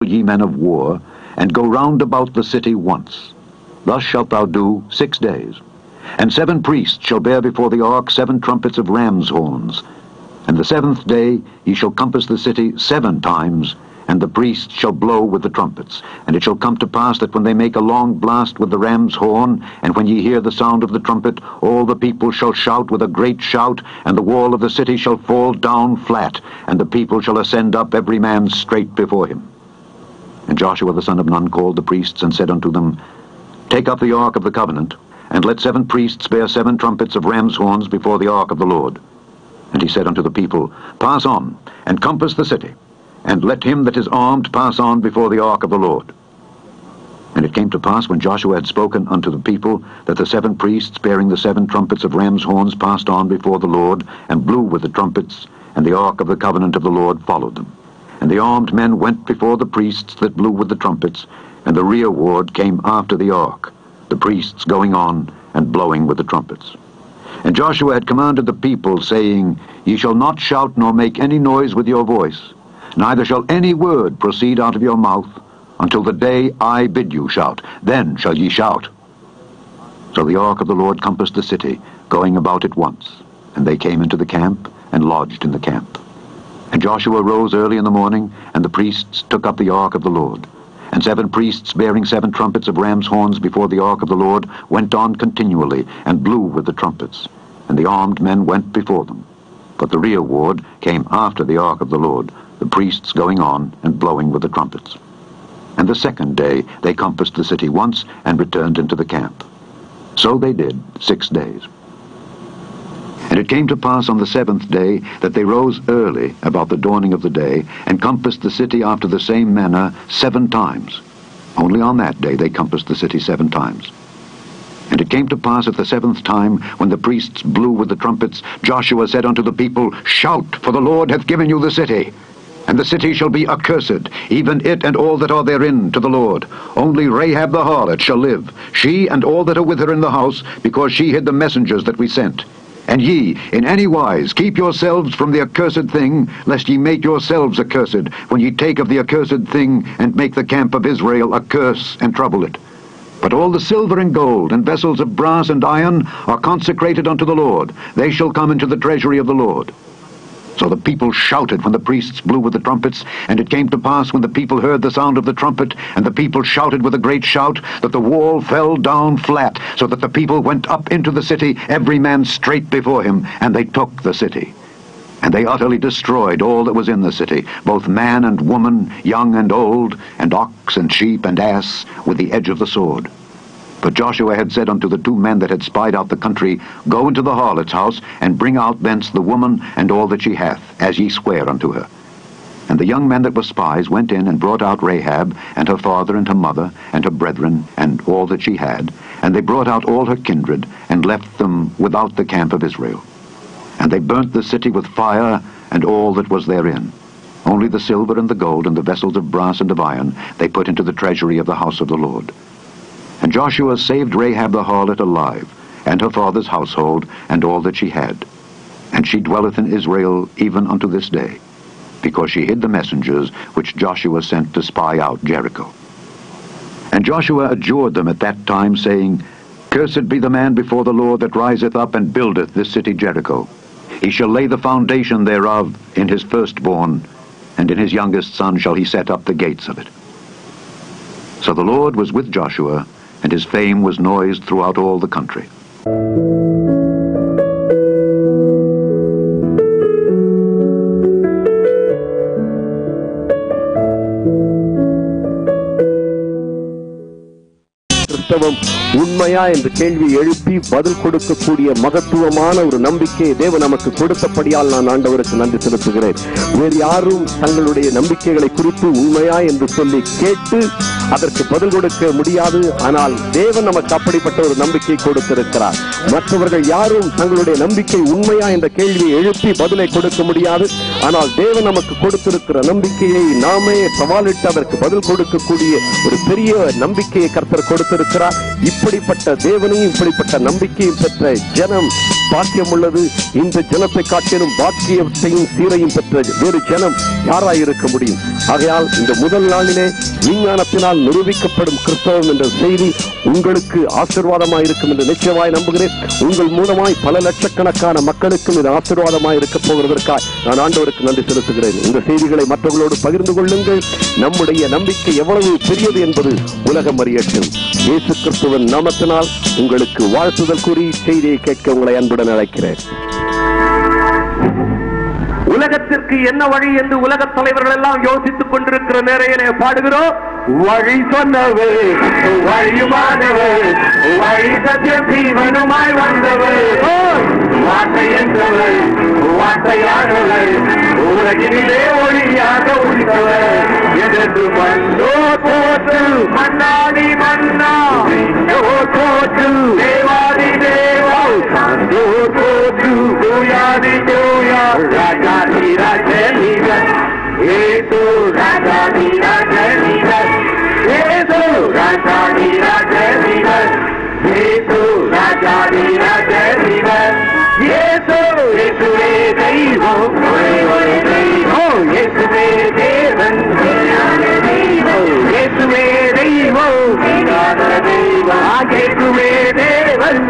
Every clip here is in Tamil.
ye men of war, and go round about the city once. Thus shalt thou do 6 days. And 7 priests shall bear before the ark 7 trumpets of ram's horns. And the 7th day ye shall compass the city 7 times, and the priests shall blow with the trumpets. And it shall come to pass that when they make a long blast with the ram's horn, and when ye hear the sound of the trumpet, all the people shall shout with a great shout, and the wall of the city shall fall down flat, and the people shall ascend up every man straight before him. And Joshua the son of Nun called the priests, and said unto them, Take up the ark of the covenant, and let 7 priests bear 7 trumpets of ram's horns before the ark of the Lord. And he said unto the people, Pass on, and compass the city, and let him that is armed pass on before the ark of the Lord. And it came to pass, when Joshua had spoken unto the people, that the 7 priests bearing the 7 trumpets of ram's horns passed on before the Lord, and blew with the trumpets, and the ark of the covenant of the Lord followed them. And the armed men went before the priests that blew with the trumpets, and the rear ward came after the ark, the priests going on and blowing with the trumpets. And Joshua had commanded the people, saying, Ye shall not shout nor make any noise with your voice, neither shall any word proceed out of your mouth, until the day I bid you shout. Then shall ye shout. So the ark of the Lord compassed the city, going about it once. And they came into the camp, and lodged in the camp. And Joshua rose early in the morning, and the priests took up the ark of the Lord. And 7 priests bearing 7 trumpets of ram's horns before the ark of the Lord went on continually, and blew with the trumpets. And the armed men went before them. But the rear ward came after the ark of the Lord, the priests going on and blowing with the trumpets. And the 2nd day they compassed the city once, and returned into the camp. So they did 6 days. And it came to pass on the 7th day that they rose early about the dawning of the day, and compassed the city after the same manner 7 times. Only on that day they compassed the city 7 times. And it came to pass at the 7th time, when the priests blew with the trumpets, Joshua said unto the people, Shout, for the Lord hath given you the city. And the city shall be accursed, even it and all that are therein, to the Lord. Only Rahab the harlot shall live, she and all that are with her in the house, because she hid the messengers that we sent. And ye, in any wise, keep yourselves from the accursed thing, lest ye make yourselves accursed, when ye take of the accursed thing, and make the camp of Israel a curse, and trouble it. But all the silver and gold, and vessels of brass and iron, are consecrated unto the Lord. They shall come into the treasury of the Lord. So the people shouted when the priests blew with the trumpets, and it came to pass when the people heard the sound of the trumpet, and the people shouted with a great shout, that the wall fell down flat, so that the people went up into the city, every man straight before him, and they took the city. And they utterly destroyed all that was in the city, both man and woman, young and old, and ox and sheep and ass, with the edge of the sword. But Joshua had said unto the 2 men that had spied out the country, Go into the harlot's house, and bring out thence the woman and all that she hath, as ye swear unto her. And the young men that were spies went in and brought out Rahab, and her father and her mother, and her brethren, and all that she had. And they brought out all her kindred, and left them without the camp of Israel. And they burnt the city with fire, and all that was therein. Only the silver and the gold, and the vessels of brass and of iron, they put into the treasury of the house of the Lord. And Joshua saved Rahab the harlot alive, and her father's household, and all that she had. And she dwelleth in Israel even unto this day, because she hid the messengers which Joshua sent to spy out Jericho. And Joshua adjured them at that time, saying, Cursed be the man before the Lord that riseth up and buildeth this city Jericho. He shall lay the foundation thereof in his firstborn, and in his youngest son shall he set up the gates of it. So the Lord was with Joshua, and his fame was noised throughout all the country. உண்மையா என்ற கேள்வியை எழுப்பி பதில் கொடுக்கக்கூடிய மகத்துவமான ஒரு நம்பிக்கையை தேவன் நமக்கு கொடுத்தபடியால் நான் ஆண்டவருக்கு நன்றி செலுத்துகிறேன். வேறு யாரும் தங்களுடைய நம்பிக்கைகளை குறித்து உண்மையா என்று சொல்லி கேட்டு அதற்கு பதில் கொடுக்க முடியாது. ஆனால் தேவன் நமக்கு அப்படிப்பட்ட ஒரு நம்பிக்கை கொடுத்திருக்கிறார். மற்றவர்கள் யாரும் தங்களுடைய நம்பிக்கை உண்மையா என்ற கேள்வியை எழுப்பி பதிலை கொடுக்க முடியாது. ஆனால் தேவன் நமக்கு கொடுத்திருக்கிற நம்பிக்கையை நாமே சவாலிட்டு அதற்கு பதில் கொடுக்கக்கூடிய ஒரு பெரிய நம்பிக்கையை கர்த்தர் கொடுத்திருக்கிறார். இப்படிப்பட்ட தேவனையும் இப்படிப்பட்ட நம்பிக்கையும் பெற்ற ஜனம் பாக்கியம் உள்ளது. இந்த ஜனத்தை காட்டிலும் பாக்கியத்தையும் சீரையும் பெற்ற வேறு ஜனம் யாராயிருக்க முடியும்? ஆகையால் இந்த முதல் நாளிலே விஞ்ஞானத்தினால் நிரூபிக்கப்படும் கிறிஸ்தவம் என்ற செய்தி உங்களுக்கு ஆசீர்வாதமாய் இருக்கும் என்று நிச்சயமாய் நம்புகிறேன். உங்கள் மூலமாய் பல லட்சக்கணக்கான மக்களுக்கும் இது ஆசீர்வாதமாய் இருக்க போகிறதற்காக நான் ஆண்டவருக்கு நன்றி செலுத்துகிறேன். இந்த செய்திகளை மற்றவர்களோடு பகிர்ந்து கொள்ளுங்கள். நம்முடைய நம்பிக்கை எவ்வளவு பெரியது என்பது உலகம் அறியட்டும். இயேசு கிறிஸ்துவின் நாமத்தினால் உங்களுக்கு வாழ்த்துதல் கூறி செய்தியை கேட்க உங்களை அன்புடன் அழைக்கிறேன். உலகத்திற்கு என்ன வழி என்று உலக தலைவர்கள் எல்லாம் யோசித்துக் கொண்டிருக்கிற நேரையிலே பாடுகிறோம். வழி சொன்னவர், வழியுமானவர், வழி சத்தியம் ஜீவனுமாய் வந்தவர், வார்த்தை என்றவர், வார்த்தையானவர், உலகினிலே ஒளியாக உள்ளவர், எதற்கு மன்னோ போற்று மன்னாடி மன்னா, போற்று தேவாதி தேவா, சாந்தோ போற்று தூயாதி தூயா, ராஜாதி ராஜனிகர், ஏசு ராஜாதி ராஜனிகர், ஏசு ராஜாதி ராஜனிகர், ஏசு ராஜாதி ராஜனிகர், ஏசு இயேசுவே தெய்வம், ஒரே தெய்வம், இயேசுவே தேவன், இயேசுவே தெய்வம், இயேசுவே தேவன்,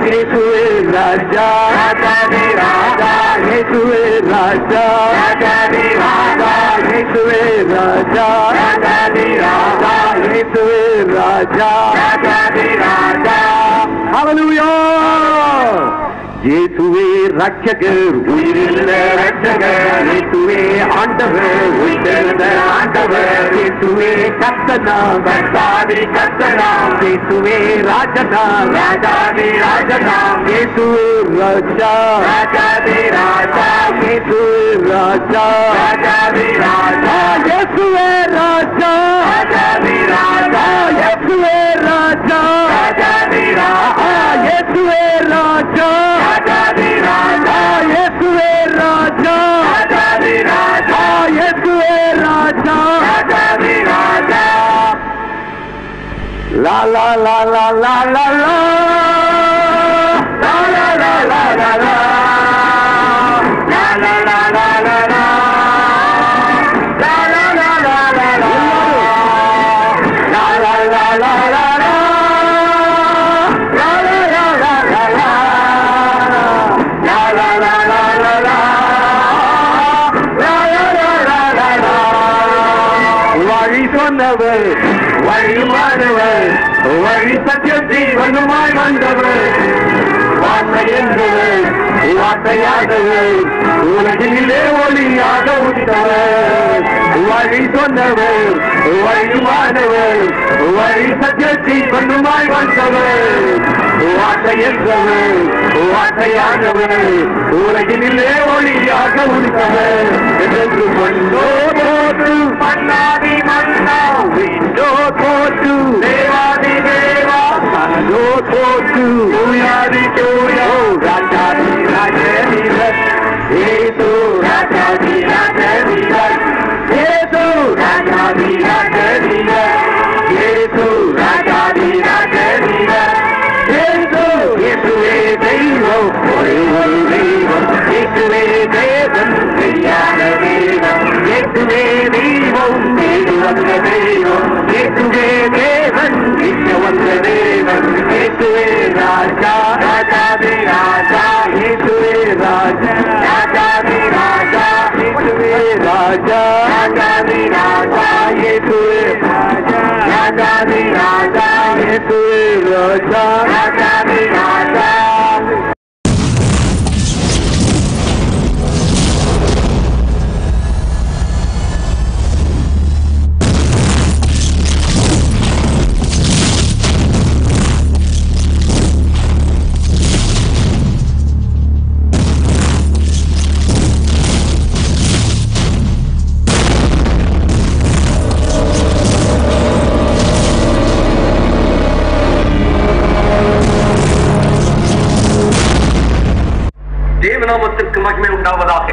இயேசுவே ராஜா, ராஜாதி ராஜா, இயேசுவே ராஜா, ராஜாதி ராஜா, இயேசுவே ராஜா, ராஜாதி ராஜா, இயேசுவே ராஜா, ராஜாதி ராஜா. ஹல்லேலூயா. இயேசுவே ரட்சகர், உயிருள்ள ரட்சகர், இயேசுவே ஆண்டவர், உயிர்த்தெழுந்த ஆண்டவர், இயேசுவே கர்த்தனாம், கர்த்தாதி கர்த்தனாம், இயேசுவே ராஜனாம், ராஜாதி ராஜனாம், இயேசுவே ராஜா, ராஜாதி ராஜா, இயேசுவே ராஜா, ராஜாதி ராஜா, இயேசுவே ராஜா, ராஜாதி ராஜா, இயேசுவே ராஜா, ராஜாதி ராஜா, இயேசுவே ராஜா, ராஜாதி ராஜா, இயேசுவே ராஜா, ராஜாதி ராஜா, இயேசுவே ராஜா, ராஜாதி ராஜா. லா லா லா லா லா லா லா லா லா லா லா லா லா லா லா லா லா லா லா. சொன்னவர், வழிமானவர், வழி சத்தியம் ஜீவனுமாய் வந்தவர், வார்த்தை என்றவர், வார்த்தையானவர், உலகிலே ஒளியாக உதித்தவர், வழி சொன்னவர், வழிமானவர், வழி சத்தியம் ஜீவனுமாய் வந்தவர், வார்த்தை என்றவர், வார்த்தையானவர், உலகிலே ஒளியாக உதித்தவர், என்று மண்ணோ போற்று மன்னாதி மன்னா, விண்ணோ போற்று தேவாதி தேவா, மனதோ போற்று தூயாதி தூயா, ராஜாதி ராஜனிகர், ஏசு ராஜாதி ராஜனிகர், ஏசு ராஜாதி ராஜனிகர், ஏசு ராஜாதி ராஜனிகர், ஏசு இயேசுவே தெய்வம், ஒரே ஒரு தெய்வம், இயேசுவே தேவன், மெய்யான தேவன், இயேசுவே தெய்வம், நீடு வந்த தெய்வம், இயேசுவே தேவன், நிற்க வந்த தேவன், இயேசுவே ராஜா, ராஜாதி ராஜா, இயேசுவே ராஜா, ராஜாதி ராஜா, இயேசுவே ராஜா, ராஜாதி ராஜா, இயேசுவே ராஜா, ராஜாதி ராஜா, இயேசுவே ராஜா, ராஜாதி ராஜா. தேவநாமத்திற்கு மகிமை உண்டாவதாக.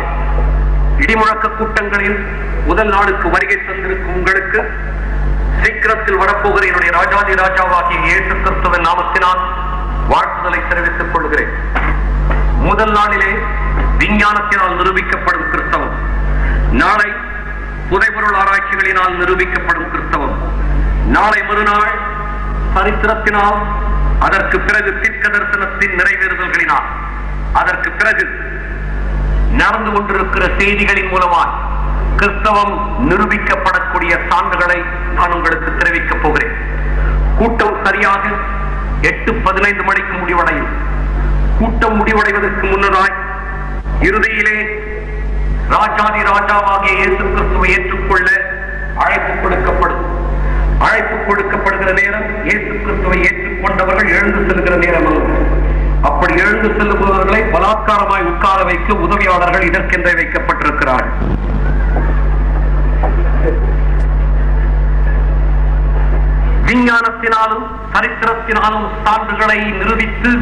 இடிமுழக்க கூட்டங்களில் முதல் நாளுக்கு வருகை தந்திருக்கும் உங்களுக்கு சீக்கிரத்தில் வரப்போகிற என்னுடைய ராஜாதி ராஜாவாகிய இயேசு கிறிஸ்துவின் நாமத்தினால் வாழ்த்துதலை தெரிவித்துக் கொள்கிறேன். முதல் நாளிலே விஞ்ஞானத்தினால் நிரூபிக்கப்படும் கிறிஸ்தவம், நாளை புதைபொருள் ஆராய்ச்சிகளினால் நிரூபிக்கப்படும் கிறிஸ்தவம், நாளை மறுநாள் சரித்திரத்தினால், அதற்கு பிறகு தீர்க்க தரிசனத்தின் நிறைவேறுதல்களினால், அதற்கு பிறகு நடந்து கொண்டிருக்கிற செய்திகளின் மூலமாய் கிறிஸ்தவம் நிரூபிக்கப்படக்கூடிய சான்றுகளை நான் உங்களுக்கு தெரிவிக்கப் போகிறேன். கூட்டம் சரியாக 8:15 மணிக்கு முடிவடையும். கூட்டம் முடிவடைவதற்கு முன்னதாய் இறுதியிலே ராஜாதி ராஜாவாகிய இயேசு கிறிஸ்துவை ஏற்றுக்கொள்ள அழைப்பு கொடுக்கப்படும். அழைப்பு கொடுக்கப்படுகிற நேரம் இயேசு கிறிஸ்துவை ஏற்றுக்கொண்டவர்கள் எழுந்து செல்கிற நேரம் அல்ல. அப்படி எழுந்து செல்லுபவர்களை பலாத்காரமாய் உட்கார வைக்க உதவியாளர்கள் இதற்கென்றே வைக்கப்பட்டிருக்கிறார்கள். விஞ்ஞானத்தினாலும் சரித்திரத்தினாலும் சான்றுகளை நிரூபித்து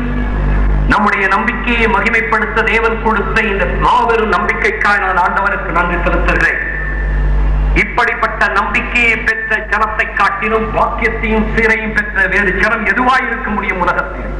நம்முடைய நம்பிக்கையை மகிமைப்படுத்த தேவன் கொடுத்த இந்த மாபெரும் நம்பிக்கைக்காக நான் ஆண்டவருக்கு நன்றி செலுத்துகிறேன். இப்படிப்பட்ட நம்பிக்கையை பெற்ற ஜனத்தை காட்டிலும் பாக்கியத்தையும் சீரையும் பெற்ற வேறு ஜனம் எதுவாயிருக்க முடியும் உலகத்தில்?